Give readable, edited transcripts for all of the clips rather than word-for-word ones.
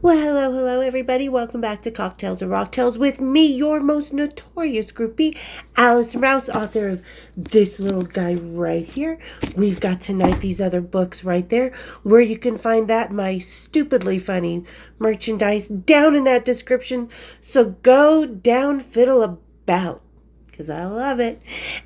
Well, hello, everybody. Welcome back to Cocktails and Rocktails with me, your most notorious groupie, Alison Rouse, author of this little guy right here. We've got tonight these other books right there, where you can find that, my stupidly funny merchandise, down in that description. So go down, fiddle about, because I love it.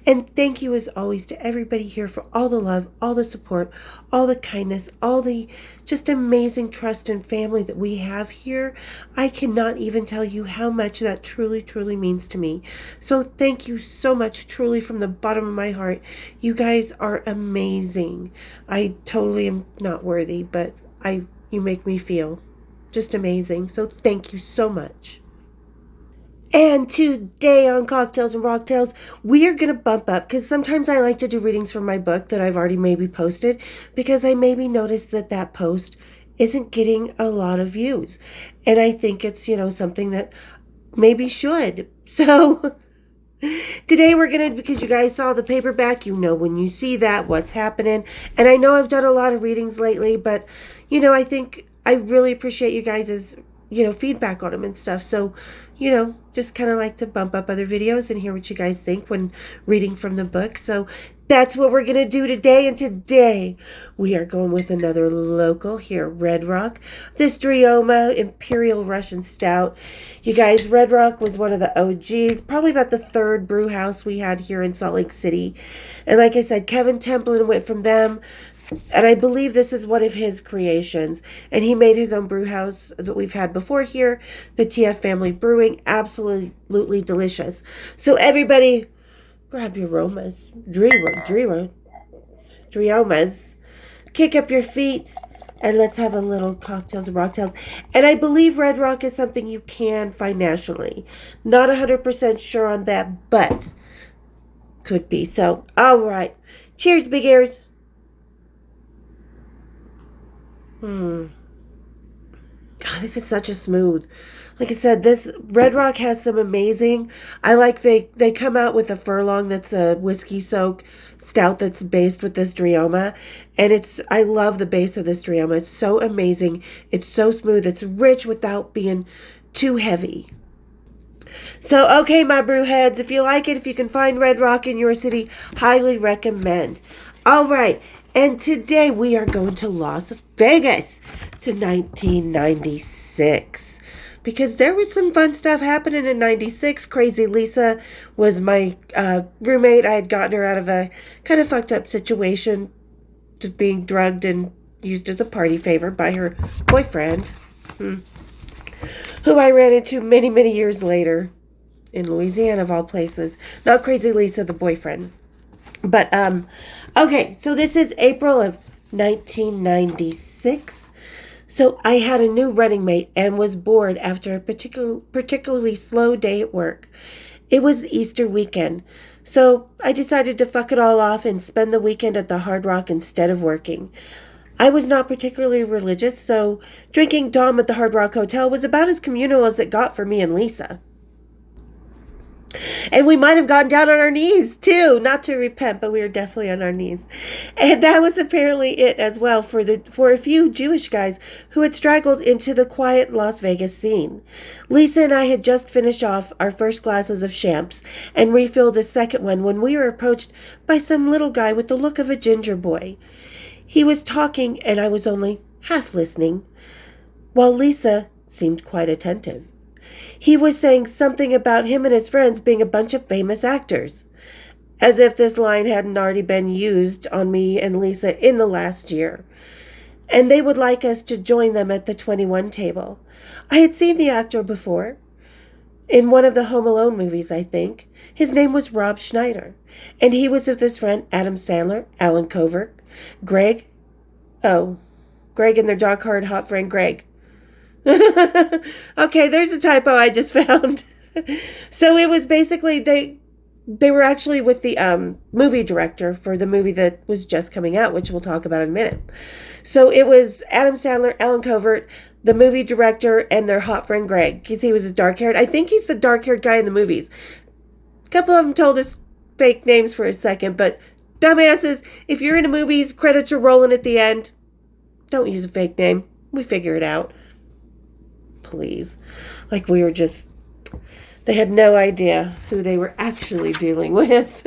And thank you as always to everybody here for all the love, all the support, all the kindness, all the just amazing trust and family that we have here. I cannot even tell you how much that truly means to me. So thank you so much, truly from the bottom of my heart. You guys are amazing. I totally am not worthy, but you make me feel just amazing. So thank you so much. And today on Cocktails and Rocktails, we are going to bump up because sometimes I like to do readings from my book that I've already maybe posted because I maybe noticed that post isn't getting a lot of views. And I think it's, something that maybe should. So today we're going to, because you guys saw the paperback, when you see that, what's happening. And I know I've done a lot of readings lately, but, I think I really appreciate you guys' feedback on them and stuff. So, just kind of like to bump up other videos and hear what you guys think when reading from the book. So that's what we're going to do today. And today we are going with another local here, Red Rock. This Drioma Imperial Russian Stout. You guys, Red Rock was one of the OGs, probably about the third brew house we had here in Salt Lake City. And like I said, Kevin Templin went from them. And I believe this is one of his creations. And he made his own brew house that we've had before here, the TF Family Brewing. Absolutely delicious. So everybody, grab your aromas. Driomas. Kick up your feet. And let's have a little cocktails and rocktails. And I believe Red Rock is something you can find nationally. Not 100% sure on that, but could be. So, all right. Cheers, big ears. God, this is such a smooth. Like I said, this Red Rock has some amazing. I like they come out with a furlong that's a whiskey soak stout that's based with this Drioma, and I love the base of this Drioma. It's so amazing. It's so smooth. It's rich without being too heavy. So, okay, my brew heads, if you like it, if you can find Red Rock in your city, highly recommend. All right. And today we are going to Las Vegas to 1996 because there was some fun stuff happening in 96. Crazy Lisa was my roommate. I had gotten her out of a kind of fucked up situation of being drugged and used as a party favor by her boyfriend, who I ran into many years later in Louisiana, of all places. Not Crazy Lisa, the boyfriend. But, okay, so this is April of 1996. So I had a new running mate and was bored after a particularly slow day at work. It was Easter weekend, so I decided to fuck it all off and spend the weekend at the Hard Rock instead of working. I was not particularly religious, so drinking Dom at the Hard Rock Hotel was about as communal as it got for me and Lisa. And we might have gotten down on our knees, too. Not to repent, but we were definitely on our knees. And that was apparently it as well for a few Jewish guys who had straggled into the quiet Las Vegas scene. Lisa and I had just finished off our first glasses of champs and refilled a second one when we were approached by some little guy with the look of a ginger boy. He was talking, and I was only half listening, while Lisa seemed quite attentive. He was saying something about him and his friends being a bunch of famous actors, as if this line hadn't already been used on me and Lisa in the last year, and they would like us to join them at the 21 table. I had seen the actor before, in one of the Home Alone movies, I think. His name was Rob Schneider, and he was with his friend Adam Sandler, Alan Covert, Greg and their dark-haired hot friend Greg. Okay, there's a typo I just found. So it was basically they were actually with the movie director for the movie that was just coming out, which we'll talk about in a minute. So it was Adam Sandler, Alan Covert, the movie director, and their hot friend Greg, because he was a dark-haired. I think he's the dark-haired guy in the movies. A couple of them told us fake names for a second, but dumbasses, if you're in a movie, credits are rolling at the end. Don't use a fake name. We figure it out. please. Like we were just, they had no idea who they were actually dealing with.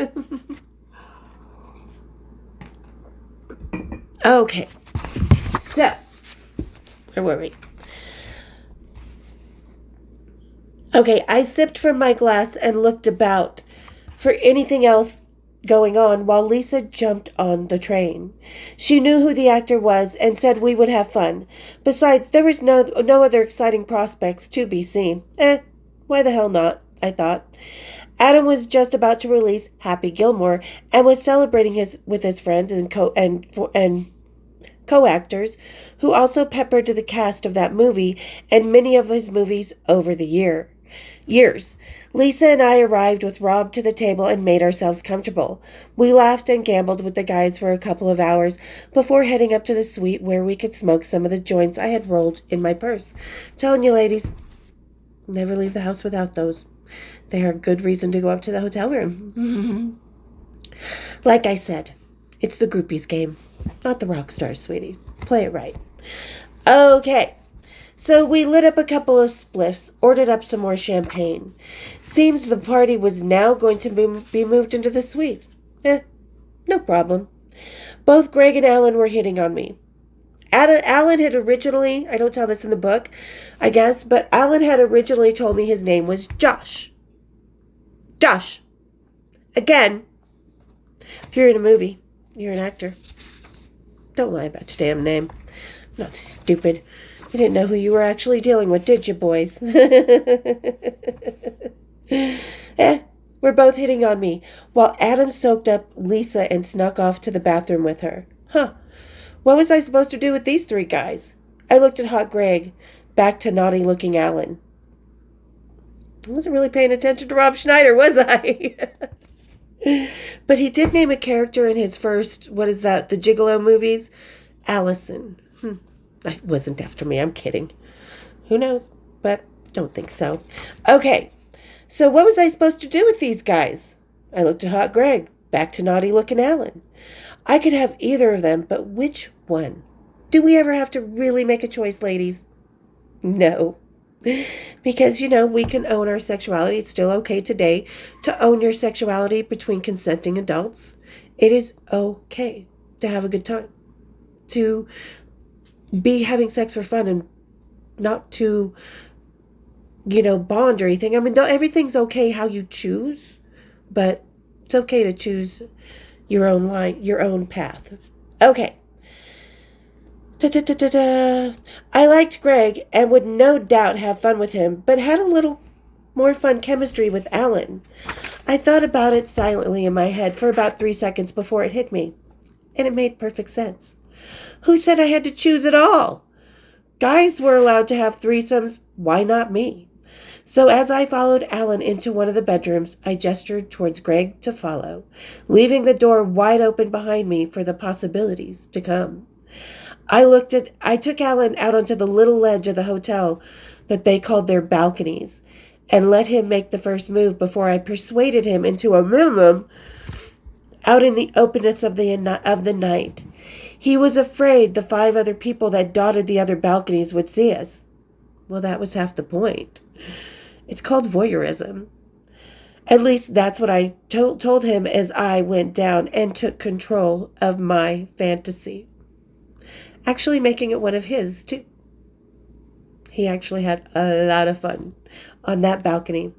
Okay. So, where were we? Okay, I sipped from my glass and looked about for anything else going on while Lisa jumped on the train. She knew who the actor was and said we would have fun. Besides, there was no other exciting prospects to be seen. Why the hell not, I thought. Adam was just about to release Happy Gilmore and was celebrating with his friends and co-actors who also peppered the cast of that movie and many of his movies over the years. Lisa and I arrived with Rob to the table and made ourselves comfortable. We laughed and gambled with the guys for a couple of hours before heading up to the suite where we could smoke some of the joints I had rolled in my purse. Telling you, ladies, never leave the house without those. They are a good reason to go up to the hotel room. Like I said, it's the groupies game, not the rock stars, sweetie. Play it right. Okay. So we lit up a couple of spliffs, ordered up some more champagne. Seems the party was now going to be moved into the suite. No problem. Both Greg and Alan were hitting on me. Alan had originally, I don't tell this in the book, I guess, but Alan had originally told me his name was Josh. Josh. Again, if you're in a movie, you're an actor. Don't lie about your damn name. I'm not stupid. You didn't know who you were actually dealing with, did you, boys? We're both hitting on me, while Adam soaked up Lisa and snuck off to the bathroom with her. What was I supposed to do with these three guys? I looked at hot Greg, back to naughty-looking Alan. I wasn't really paying attention to Rob Schneider, was I? But he did name a character in his first, what is that, the Gigolo movies? Allison. That wasn't after me, I'm kidding. Who knows? But don't think so. Okay, so what was I supposed to do with these guys? I looked at hot Greg, back to naughty-looking Alan. I could have either of them, but which one? Do we ever have to really make a choice, ladies? No. Because, we can own our sexuality. It's still okay today to own your sexuality between consenting adults. It is okay to have a good time. To be having sex for fun and not to, bond or anything. I mean, everything's okay how you choose, but it's okay to choose your own line, your own path. Okay. I liked Greg and would no doubt have fun with him, but had a little more fun chemistry with Alan. I thought about it silently in my head for about 3 seconds before it hit me, and it made perfect sense. Who said I had to choose at all? Guys were allowed to have threesomes, why not me? So as I followed Alan into one of the bedrooms, I gestured towards Greg to follow, leaving the door wide open behind me for the possibilities to come. I took Alan out onto the little ledge of the hotel that they called their balconies and let him make the first move before I persuaded him into a minimum out in the openness of the night. He was afraid the 5 other people that dotted the other balconies would see us. Well, that was half the point. It's called voyeurism. At least that's what I told him as I went down and took control of my fantasy. Actually making it one of his, too. He actually had a lot of fun on that balcony.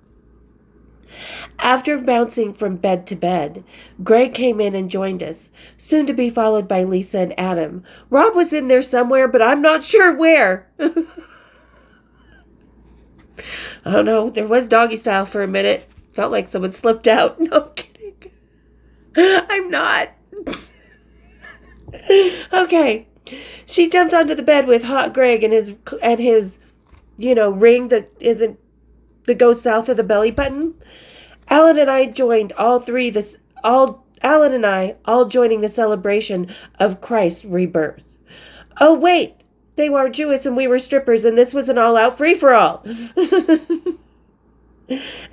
After bouncing from bed to bed, Greg came in and joined us, soon to be followed by Lisa and Adam. Rob was in there somewhere, but I'm not sure where. I don't know. There was doggy style for a minute. Felt like someone slipped out. No, I'm kidding. I'm not. Okay. She jumped onto the bed with hot Greg and his ring that goes south of the belly button. Alan and I all joining the celebration of Christ's rebirth. Oh wait, they were Jewish and we were strippers, and this was an all-out free-for-all.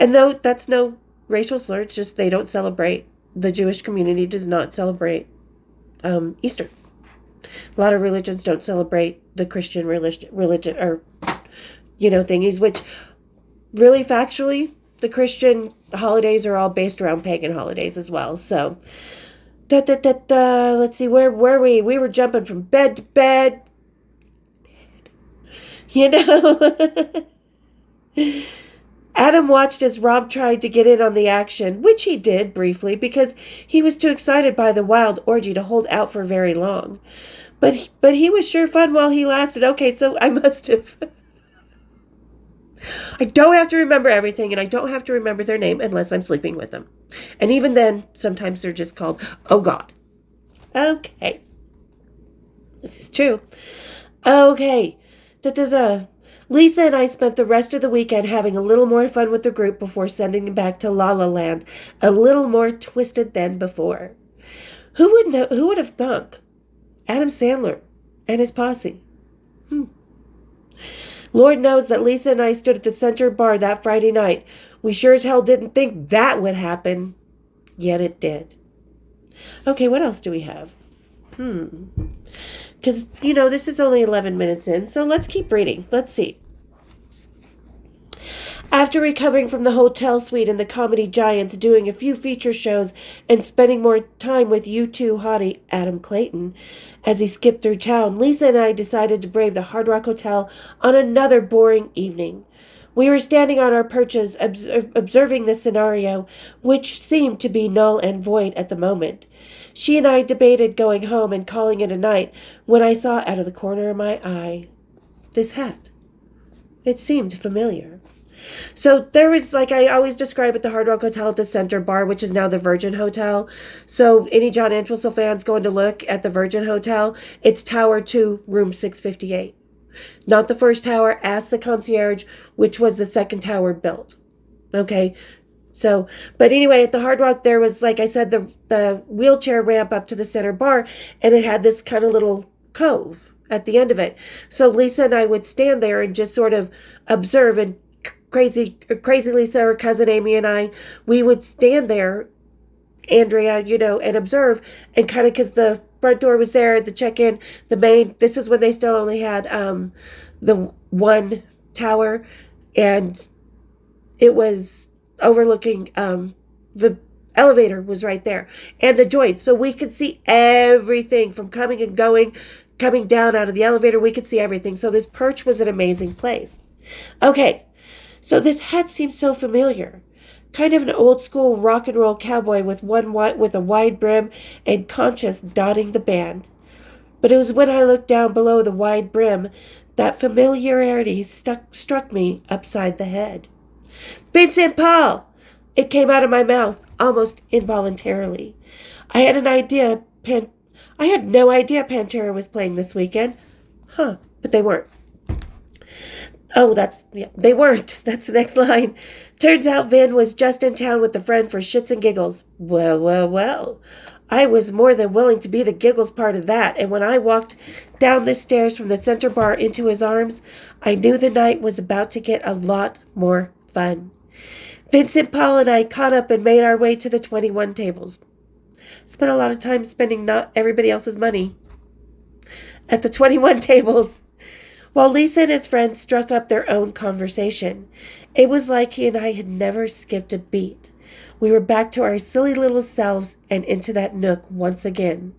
And though that's no racial slur, it's just they don't celebrate. The Jewish community does not celebrate Easter. A lot of religions don't celebrate the Christian religion or thingies, which really factually, the Christian holidays are all based around pagan holidays as well. So, let's see, where were we? We were jumping from bed to bed. Adam watched as Rob tried to get in on the action, which he did briefly because he was too excited by the wild orgy to hold out for very long. But he was sure fun while he lasted. Okay, so I must have... I don't have to remember everything, and I don't have to remember their name unless I'm sleeping with them. And even then, sometimes they're just called, oh God. Okay. This is true. Okay. Lisa and I spent the rest of the weekend having a little more fun with the group before sending them back to La La Land, a little more twisted than before. Who would have thunk? Adam Sandler and his posse. Lord knows that Lisa and I stood at the Center Bar that Friday night. We sure as hell didn't think that would happen. Yet it did. Okay, what else do we have? Because, this is only 11 minutes in, so let's keep reading. Let's see. After recovering from the hotel suite and the Comedy Giants, doing a few feature shows, and spending more time with U2 hottie Adam Clayton, as he skipped through town, Lisa and I decided to brave the Hard Rock Hotel on another boring evening. We were standing on our perches, observing the scenario, which seemed to be null and void at the moment. She and I debated going home and calling it a night when I saw out of the corner of my eye this hat. It seemed familiar. So there was, like I always describe it, the Hard Rock Hotel at the Center Bar, which is now the Virgin Hotel. So any John Entwistle fans going to look at the Virgin Hotel, it's Tower 2, room 658. Not the first tower, ask the concierge, which was the second tower built. Okay? So, but anyway, at the Hard Rock, there was, like I said, the wheelchair ramp up to the Center Bar, and it had this kind of little cove at the end of it. So Lisa and I would stand there and just sort of observe, and crazy Lisa, her cousin Amy, and I, we would stand there, Andrea, and observe, and kind of, because the front door was there, the check-in, the main, this is when they still only had the one tower, and it was overlooking, the elevator was right there, and the joint, so we could see everything from coming and going, coming down out of the elevator, we could see everything. So this perch was an amazing place. Okay. So this hat seems so familiar. Kind of an old school rock and roll cowboy with a wide brim and conscious dotting the band. But it was when I looked down below the wide brim that familiarity struck me upside the head. Vincent Paul! It came out of my mouth almost involuntarily. I had no idea Pantera was playing this weekend. But they weren't. They weren't. That's the next line. Turns out Vin was just in town with a friend for shits and giggles. Well. I was more than willing to be the giggles part of that, and when I walked down the stairs from the Center Bar into his arms, I knew the night was about to get a lot more fun. Vincent, Paul, and I caught up and made our way to the 21 tables. Spent a lot of time spending not everybody else's money at the 21 tables, while Lisa and his friends struck up their own conversation. It was like he and I had never skipped a beat. We were back to our silly little selves and into that nook once again.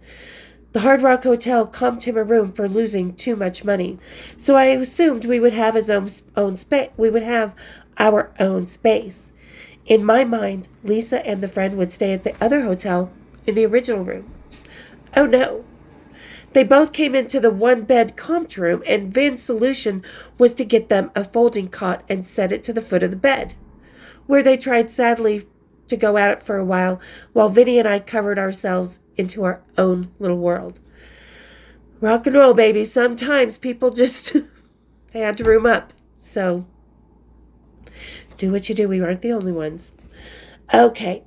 The Hard Rock Hotel comped him a room for losing too much money, so I assumed we would have his own space. We would have our own space. In my mind, Lisa and the friend would stay at the other hotel in the original room. Oh no. They both came into the one-bed comped room, and Vin's solution was to get them a folding cot and set it to the foot of the bed, where they tried sadly to go at it for a while Vinny and I covered ourselves into our own little world. Rock and roll, baby. Sometimes people just, they had to room up. So, do what you do. We weren't the only ones. Okay.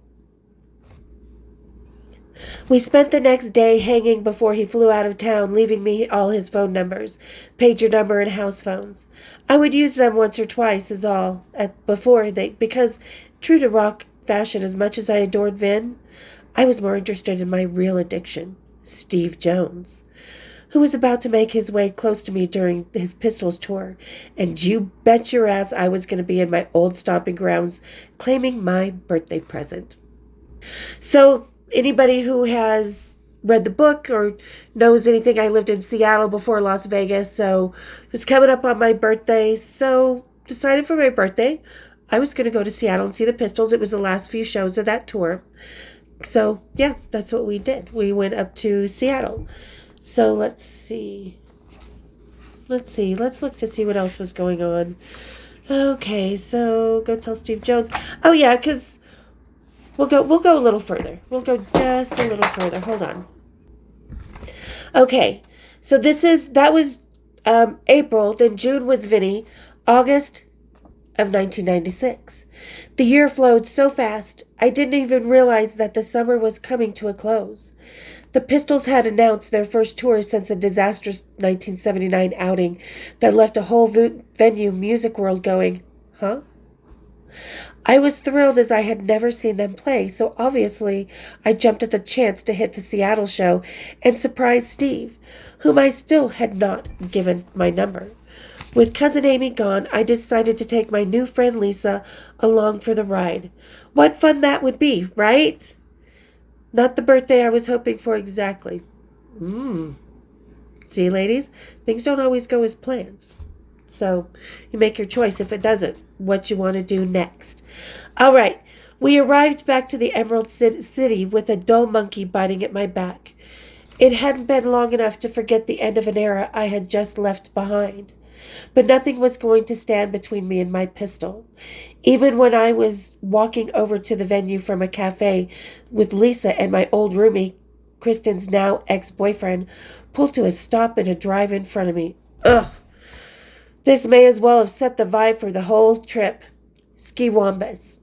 We spent the next day hanging before he flew out of town, leaving me all his phone numbers, pager number, and house phones. I would use them once or twice is all, because, true to rock fashion, as much as I adored Vin, I was more interested in my real addiction, Steve Jones. who was about to make his way close to me during his Pistols tour, and you bet your ass I was going to be in my old stomping grounds claiming my birthday present. So, anybody who has read the book or knows anything, I lived in Seattle before Las Vegas, so it was coming up on my birthday, so decided for my birthday I was going to go to Seattle and see the Pistols. It was the last few shows of that tour. So, yeah, that's what we did. We went up to Seattle. So, let's see. Let's look to see what else was going on. Okay, so go tell Steve Jones. Oh, yeah, because we'll go a little further. We'll go just a little further. Hold on. Okay, so that was April. Then June was Vinny. August of 1996. The year flowed so fast, I didn't even realize that the summer was coming to a close. The Pistols had announced their first tour since a disastrous 1979 outing that left a whole venue music world going, huh? I was thrilled as I had never seen them play, so obviously I jumped at the chance to hit the Seattle show and surprise Steve, whom I still had not given my number. With Cousin Amy gone, I decided to take my new friend Lisa along for the ride. What fun that would be, right? Not the birthday I was hoping for exactly. See, ladies, things don't always go as planned. So you make your choice if it doesn't, what you want to do next. All right, we arrived back to the Emerald City with a dull monkey biting at my back. It hadn't been long enough to forget the end of an era I had just left behind. But nothing was going to stand between me and my pistol. Even when I was walking over to the venue from a cafe with Lisa and my old roomie, Kristen's now ex-boyfriend, pulled to a stop in a drive in front of me. Ugh. This may as well have set the vibe for the whole trip. Ski Wombas.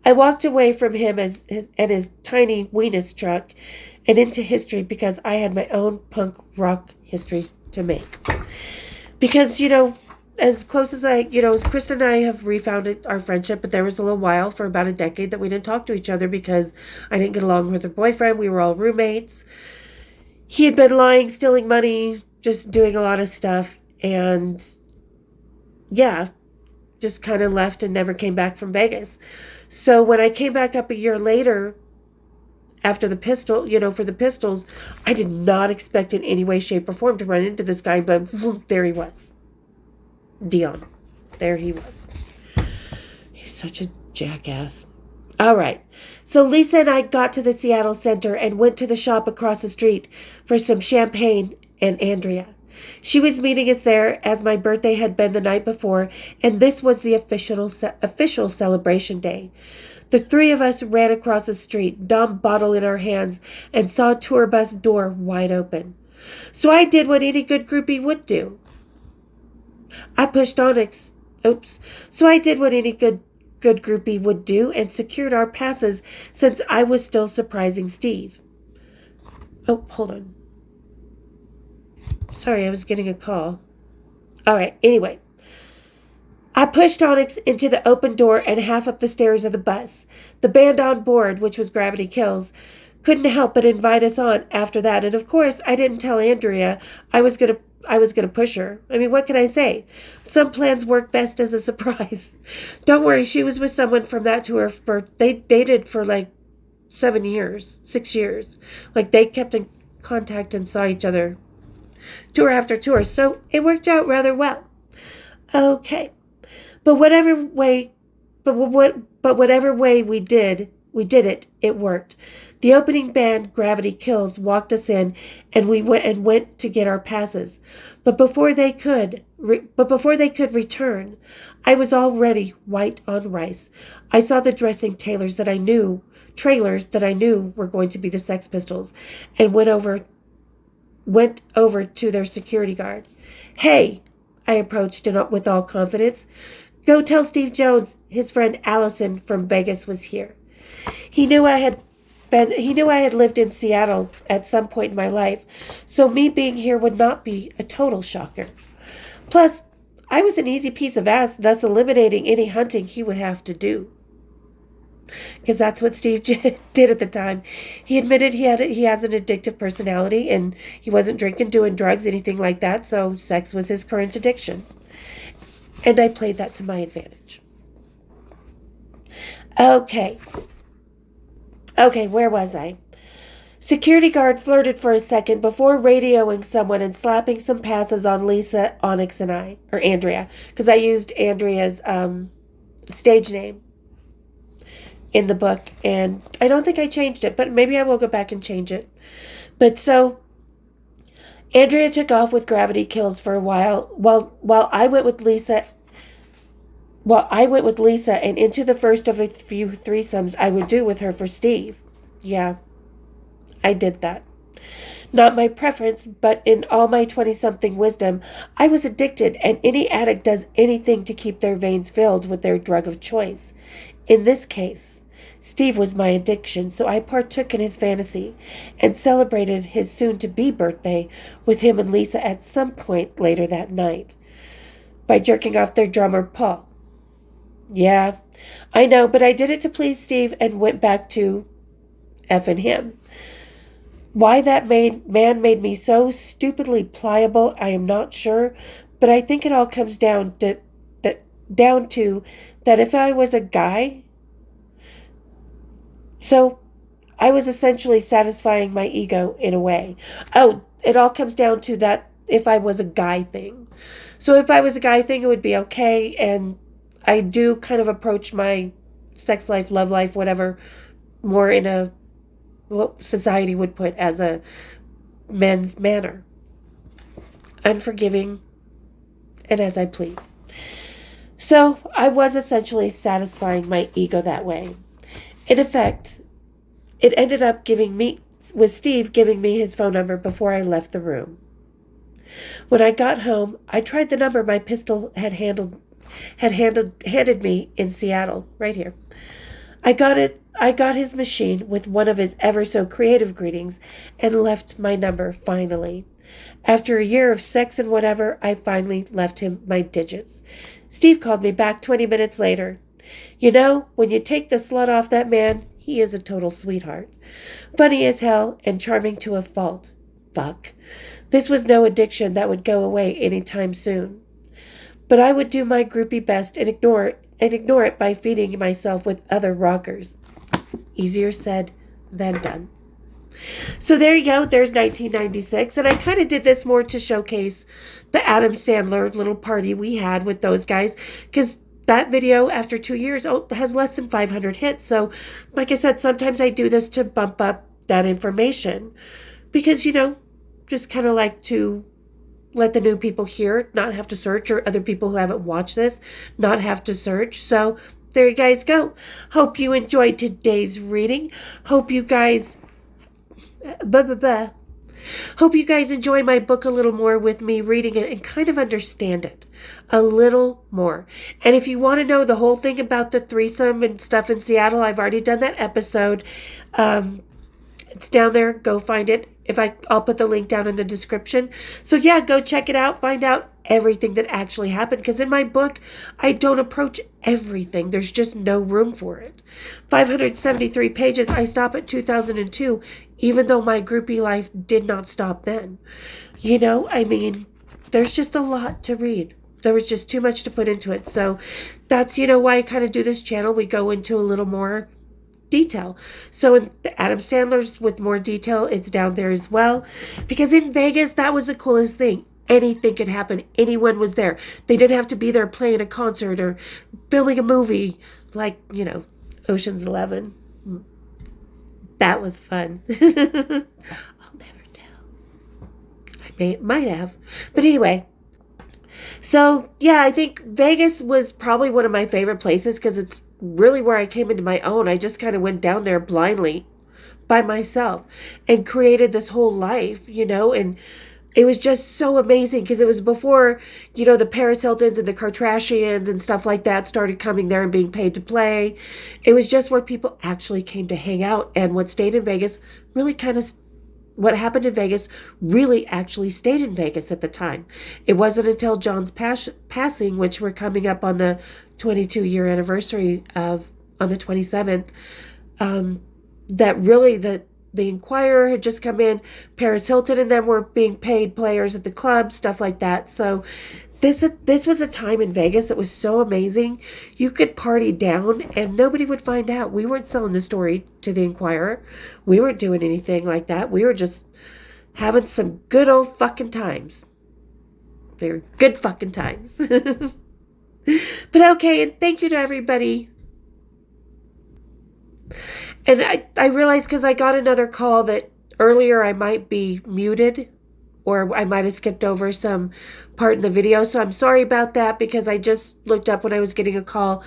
I walked away from him and his tiny weenus truck and into history because I had my own punk rock history to make. Because, as close as Kristen and I have refounded our friendship, but there was a little while for about a decade that we didn't talk to each other because I didn't get along with her boyfriend. We were all roommates. He had been lying, stealing money, just doing a lot of stuff. And, yeah, just kind of left and never came back from Vegas. So when I came back up a year later, after the for the Pistols, I did not expect in any way, shape, or form to run into this guy, but there he was. Dion. There he was. He's such a jackass. All right. So Lisa and I got to the Seattle Center and went to the shop across the street for some champagne and Andrea. She was meeting us there as my birthday had been the night before, and this was the official celebration day. The three of us ran across the street, dumb bottle in our hands, and saw a tour bus door wide open. So I did what any good groupie would do. So I did what any good groupie would do and secured our passes since I was still surprising Steve. Oh, hold on. Sorry, I was getting a call. All right, anyway. I pushed Onyx into the open door and half up the stairs of the bus. The band on board, which was Gravity Kills, couldn't help but invite us on after that. And of course, I didn't tell Andrea I was gonna push her. I mean, what can I say? Some plans work best as a surprise. Don't worry, she was with someone from that tour. They dated for like 6 years. Like they kept in contact and saw each other tour after tour. So it worked out rather well. Okay. But whatever way we did it, it worked. The opening band, Gravity Kills, walked us in, and we went to get our passes. But before they could return, I was already white on rice. I saw the dressing trailers that I knew were going to be the Sex Pistols, and went over to their security guard. Hey, I approached with all confidence. Go tell Steve Jones his friend Allison from Vegas was here. He knew I had lived in Seattle at some point in my life, so me being here would not be a total shocker. Plus, I was an easy piece of ass, thus eliminating any hunting he would have to do. because that's what Steve did at the time. He admitted he has an addictive personality, and he wasn't drinking, doing drugs, anything like that, so sex was his current addiction. And I played that to my advantage. Okay, where was I? Security guard flirted for a second before radioing someone and slapping some passes on Lisa, Onyx, and I, or Andrea, because I used Andrea's stage name in the book, and I don't think I changed it, but maybe I will go back and change it. But so Andrea took off with Gravity Kills for a while, while I went with Lisa. Well, I went with Lisa and into the first of a few threesomes I would do with her for Steve. Yeah, I did that. Not my preference, but in all my 20-something wisdom, I was addicted, and any addict does anything to keep their veins filled with their drug of choice. In this case, Steve was my addiction, so I partook in his fantasy and celebrated his soon-to-be birthday with him and Lisa at some point later that night by jerking off their drummer, Paul. Yeah, I know, but I did it to please Steve and went back to effing him. Why that man made me so stupidly pliable, I am not sure, but I think it all comes down to that if I was a guy, so I was essentially satisfying my ego in a way. Oh, it all comes down to that if I was a guy thing. So if I was a guy thing, it would be okay, and I do kind of approach my sex life, love life, whatever, more in a what society would put as a men's manner. Unforgiving and as I please. So I was essentially satisfying my ego that way. In effect, it ended up with Steve giving me his phone number before I left the room. When I got home, I tried the number my pistol had handed me in Seattle, right here. I got his machine with one of his ever so creative greetings and left my number finally. After a year of sex and whatever, I finally left him my digits. Steve called me back 20 minutes later. You know, when you take the slut off that man, he is a total sweetheart. Funny as hell and charming to a fault. Fuck. This was no addiction that would go away anytime soon. But I would do my groupie best and ignore it by feeding myself with other rockers. Easier said than done. So there you go. There's 1996. And I kind of did this more to showcase the Adam Sandler little party we had with those guys. Because that video, after 2 years, has less than 500 hits. So, like I said, sometimes I do this to bump up that information. Because, just kind of like to let the new people hear it, not have to search, or other people who haven't watched this not have to search. So there you guys go. Hope you enjoyed today's reading. Hope you guys Hope you guys enjoy my book a little more with me reading it and kind of understand it a little more. And if you want to know the whole thing about the threesome and stuff in Seattle, I've already done that episode. It's down there. Go find it. I'll put the link down in the description. So yeah, go check it out. Find out everything that actually happened. Because in my book, I don't approach everything. There's just no room for it. 573 pages. I stop at 2002, even though my groupie life did not stop then. There's just a lot to read. There was just too much to put into it. So that's, why I kind of do this channel. We go into a little more detail. So in Adam Sandler's with more detail, it's down there as well. Because in Vegas, that was the coolest thing. Anything could happen. Anyone was there. They didn't have to be there playing a concert or filming a movie like, Ocean's 11. That was fun. I'll never tell. I might have. But anyway. So, yeah, I think Vegas was probably one of my favorite places because it's really where I came into my own. I just kind of went down there blindly by myself and created this whole life, and it was just so amazing because it was before, the Paris Hiltons and the Kardashians and stuff like that started coming there and being paid to play. It was just where people actually came to hang out, and what stayed in Vegas really what happened in Vegas really actually stayed in Vegas at the time. It wasn't until John's passing, which we're coming up on the 22-year anniversary of on the 27th. That really the Inquirer had just come in. Paris Hilton and them were being paid players at the club, stuff like that. So this was a time in Vegas that was so amazing. You could party down and nobody would find out. We weren't selling the story to the Inquirer. We weren't doing anything like that. We were just having some good old fucking times. They were good fucking times. But okay, and thank you to everybody. And I realized because I got another call that earlier I might be muted or I might have skipped over some part in the video. So I'm sorry about that because I just looked up when I was getting a call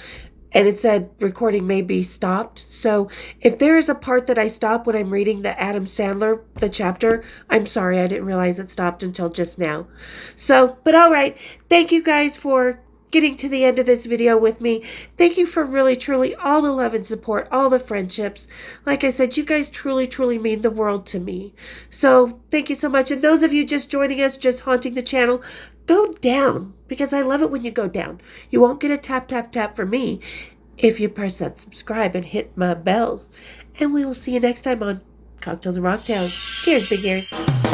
and it said recording may be stopped. So if there is a part that I stop when I'm reading the Adam Sandler, the chapter, I'm sorry. I didn't realize it stopped until just now. So, but all right. Thank you guys for getting to the end of this video with me. Thank you for really, truly all the love and support, all the friendships. Like I said, you guys truly, truly mean the world to me. So thank you so much. And those of you just joining us, just haunting the channel, go down because I love it when you go down. You won't get a tap, tap, tap from me if you press that subscribe and hit my bells. And we will see you next time on Cocktails and Rocktails. Cheers, big ears.